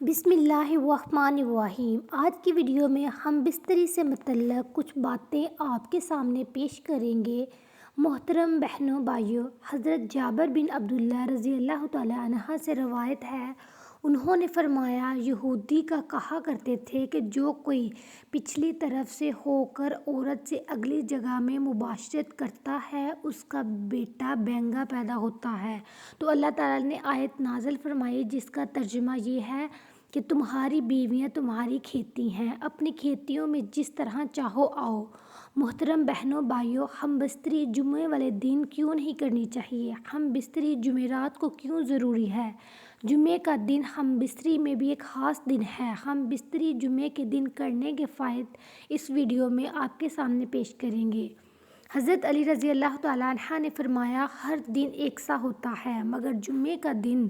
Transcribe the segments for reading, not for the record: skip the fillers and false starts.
بسم اللہ الرحمن الرحیم۔ آج کی ویڈیو میں ہم بستری سے متعلق کچھ باتیں آپ کے سامنے پیش کریں گے۔ محترم بہنوں بھائیوں، حضرت جابر بن عبداللہ رضی اللہ تعالیٰ عنہ سے روایت ہے، انہوں نے فرمایا، یہودی کہا کرتے تھے کہ جو کوئی پچھلی طرف سے ہو کر عورت سے اگلی جگہ میں مباشرت کرتا ہے اس کا بیٹا بینگا پیدا ہوتا ہے۔ تو اللہ تعالیٰ نے آیت نازل فرمائی جس کا ترجمہ یہ ہے کہ تمہاری بیویاں تمہاری کھیتی ہیں، اپنی کھیتیوں میں جس طرح چاہو آؤ۔ محترم بہنوں بھائیوں، ہم بستری جمعے والے دن کیوں نہیں کرنی چاہیے؟ ہم بستری جمعرات کو کیوں ضروری ہے؟ جمعے کا دن ہم بستری میں بھی ایک خاص دن ہے۔ ہم بستری جمعے کے دن کرنے کے فوائد اس ویڈیو میں آپ کے سامنے پیش کریں گے۔ حضرت علی رضی اللہ تعالیٰ عنہ نے فرمایا، ہر دن یکساں ہوتا ہے مگر جمعے کا دن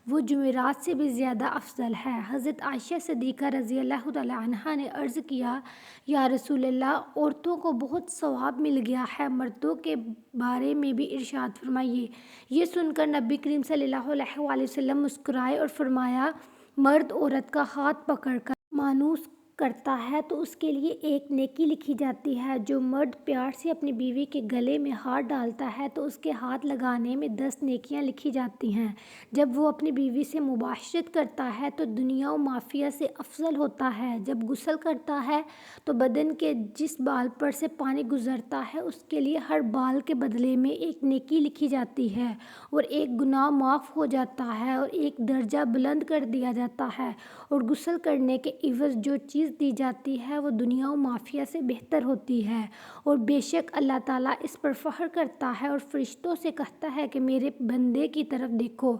وہ جمعرات سے بھی زیادہ افضل ہے۔ حضرت عائشہ صدیقہ رضی اللہ تعالیٰ عنہا نے عرض کیا، یا رسول اللہ، عورتوں کو بہت ثواب مل گیا ہے، مردوں کے بارے میں بھی ارشاد فرمائیے۔ یہ سن کر نبی کریم صلی اللہ علیہ وآلہ وسلم مسکرائے اور فرمایا، مرد عورت کا ہاتھ پکڑ کر مانوس کرتا ہے تو اس کے لیے ایک نیکی لکھی جاتی ہے۔ جو مرد پیار سے اپنی بیوی کے گلے میں ہاتھ ڈالتا ہے تو اس کے ہاتھ لگانے میں 10 نیکیاں لکھی جاتی ہیں۔ جب وہ اپنی بیوی سے مباشرت کرتا ہے تو دنیا و مافیہ سے افضل ہوتا ہے۔ جب غسل کرتا ہے تو بدن کے جس بال پر سے پانی گزرتا ہے اس کے لیے ہر بال کے بدلے میں ایک نیکی لکھی جاتی ہے اور ایک گناہ معاف ہو جاتا ہے اور ایک درجہ بلند کر دیا جاتا ہے، اور غسل کرنے کے عوض جو چیز دی جاتی ہے وہ دنیا و مافیہ سے بہتر ہوتی ہے، اور بے شک اللہ تعالیٰ اس پر فخر کرتا ہے اور فرشتوں سے کہتا ہے کہ میرے بندے کی طرف دیکھو،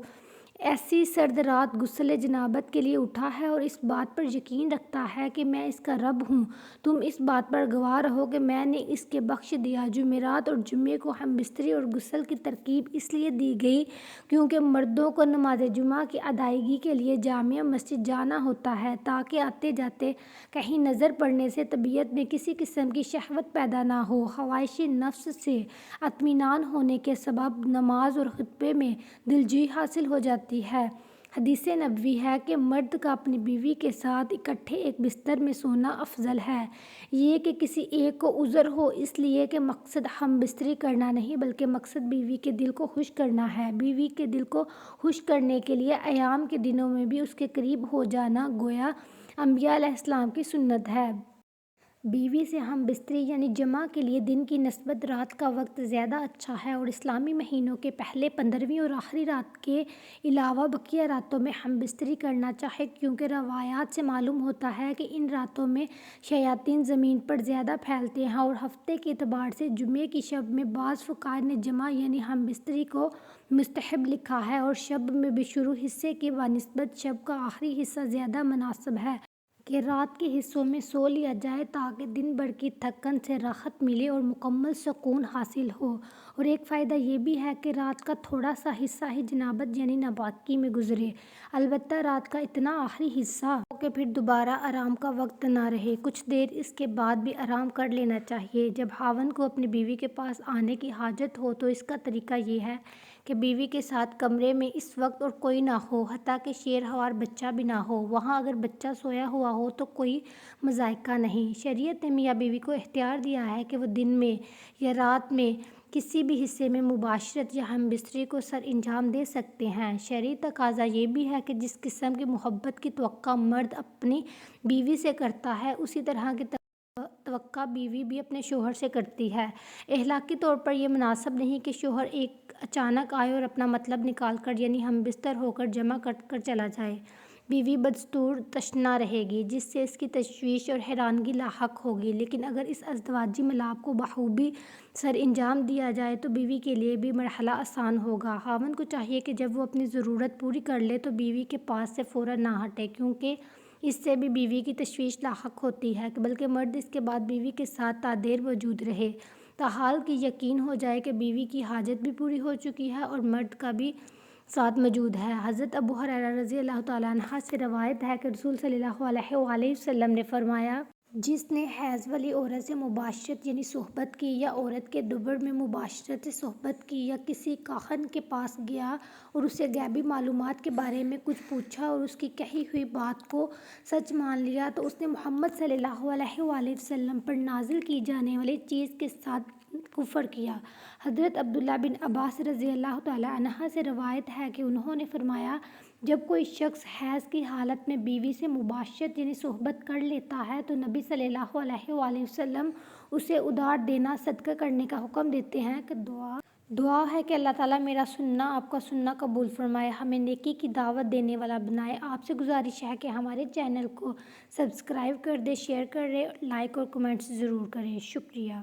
ایسی سرد رات غسل جنابت کے لیے اٹھا ہے اور اس بات پر یقین رکھتا ہے کہ میں اس کا رب ہوں۔ تم اس بات پر گواہ رہو کہ میں نے اس کے بخش دیا۔ جمعرات اور جمعے کو ہم بستری اور غسل کی ترکیب اس لیے دی گئی کیونکہ مردوں کو نماز جمعہ کی ادائیگی کے لیے جامع مسجد جانا ہوتا ہے تاکہ آتے جاتے کہیں نظر پڑنے سے طبیعت میں کسی قسم کی شہوت پیدا نہ ہو۔ خواہش نفس سے اطمینان ہونے کے سبب نماز اور خطبے میں دلجوئی حاصل ہو جاتی ہے۔ حدیث نبوی ہے کہ مرد کا اپنی بیوی کے ساتھ اکٹھے ایک بستر میں سونا افضل ہے، یہ کہ کسی ایک کو عذر ہو، اس لیے کہ مقصد ہم بستری کرنا نہیں بلکہ مقصد بیوی کے دل کو خوش کرنا ہے۔ بیوی کے دل کو خوش کرنے کے لیے ایام کے دنوں میں بھی اس کے قریب ہو جانا گویا انبیاء علیہ السلام کی سنت ہے۔ بیوی سے ہم بستری یعنی جمع کے لیے دن کی نسبت رات کا وقت زیادہ اچھا ہے، اور اسلامی مہینوں کے پہلے 15ویں اور آخری رات کے علاوہ بقیہ راتوں میں ہم بستری کرنا چاہیے، کیونکہ روایات سے معلوم ہوتا ہے کہ ان راتوں میں شیاطین زمین پر زیادہ پھیلتے ہیں، اور ہفتے کے اعتبار سے جمعے کی شب میں بعض فقہاء نے جمع یعنی ہم بستری کو مستحب لکھا ہے، اور شب میں بھی شروع حصے کی بنسبت شب کا آخری حصہ زیادہ مناسب ہے کہ رات کے حصوں میں سو لیا جائے تاکہ دن بھر کی تھکن سے راحت ملے اور مکمل سکون حاصل ہو۔ اور ایک فائدہ یہ بھی ہے کہ رات کا تھوڑا سا حصہ ہی جنابت یعنی ناپاکی میں گزرے، البتہ رات کا اتنا آخری حصہ ہو کہ پھر دوبارہ آرام کا وقت نہ رہے، کچھ دیر اس کے بعد بھی آرام کر لینا چاہیے۔ جب خاوند کو اپنی بیوی کے پاس آنے کی حاجت ہو تو اس کا طریقہ یہ ہے کہ بیوی کے ساتھ کمرے میں اس وقت اور کوئی نہ ہو، حتیٰ کہ شیرخوار بچہ بھی نہ ہو۔ وہاں اگر بچہ سویا ہوا ہو تو کوئی مضائقہ نہیں۔ شریعت نے میاں بیوی کو اختیار دیا ہے کہ وہ دن میں یا رات میں کسی بھی حصے میں مباشرت یا ہم بستری کو سر انجام دے سکتے ہیں۔ شرعی تقاضا یہ بھی ہے کہ جس قسم کی محبت کی توقع مرد اپنی بیوی سے کرتا ہے اسی طرح کی توقع بیوی بھی اپنے شوہر سے کرتی ہے۔ اخلاقی طور پر یہ مناسب نہیں کہ شوہر ایک اچانک آئے اور اپنا مطلب نکال کر یعنی ہم بستر ہو کر جمع کر چلا جائے۔ بیوی بدستور تشنہ رہے گی جس سے اس کی تشویش اور حیرانگی لاحق ہوگی، لیکن اگر اس ازدواجی ملاپ کو بخوبی سر انجام دیا جائے تو بیوی کے لیے بھی مرحلہ آسان ہوگا۔ خاوند کو چاہیے کہ جب وہ اپنی ضرورت پوری کر لے تو بیوی کے پاس سے فوراً نہ ہٹے، کیونکہ اس سے بھی بیوی کی تشویش لاحق ہوتی ہے، بلکہ مرد اس کے بعد بیوی کے ساتھ تادیر موجود رہے تاحال کہ یقین ہو جائے کہ بیوی کی حاجت بھی پوری ہو چکی ہے اور مرد کا بھی ساتھ موجود ہے۔ حضرت ابو ہریرہ رضی اللہ تعالیٰ عنہ سے روایت ہے کہ رسول صلی اللہ علیہ وآلہ وسلم نے فرمایا، جس نے حیض والی عورت سے مباشرت یعنی صحبت کی، یا عورت کے دبر میں مباشرت سے صحبت کی، یا کسی کاہن کے پاس گیا اور اسے غیبی معلومات کے بارے میں کچھ پوچھا اور اس کی کہی ہوئی بات کو سچ مان لیا، تو اس نے محمد صلی اللہ علیہ وآلہ وسلم پر نازل کی جانے والی چیز کے ساتھ کفر کیا۔ حضرت عبداللہ بن عباس رضی اللہ تعالیٰ عنہ سے روایت ہے کہ انہوں نے فرمایا، جب کوئی شخص حیض کی حالت میں بیوی سے مباشرت یعنی صحبت کر لیتا ہے تو نبی صلی اللہ علیہ وآلہ وسلم اسے ادار دینا صدقہ کرنے کا حکم دیتے ہیں کہ دعا ہے کہ اللہ تعالیٰ میرا سننا آپ کا سننا قبول فرمائے، ہمیں نیکی کی دعوت دینے والا بنائے۔ آپ سے گزارش ہے کہ ہمارے چینل کو سبسکرائب کر دیں، شیئر کر دیں، لائک اور کمنٹس ضرور کریں۔ شکریہ۔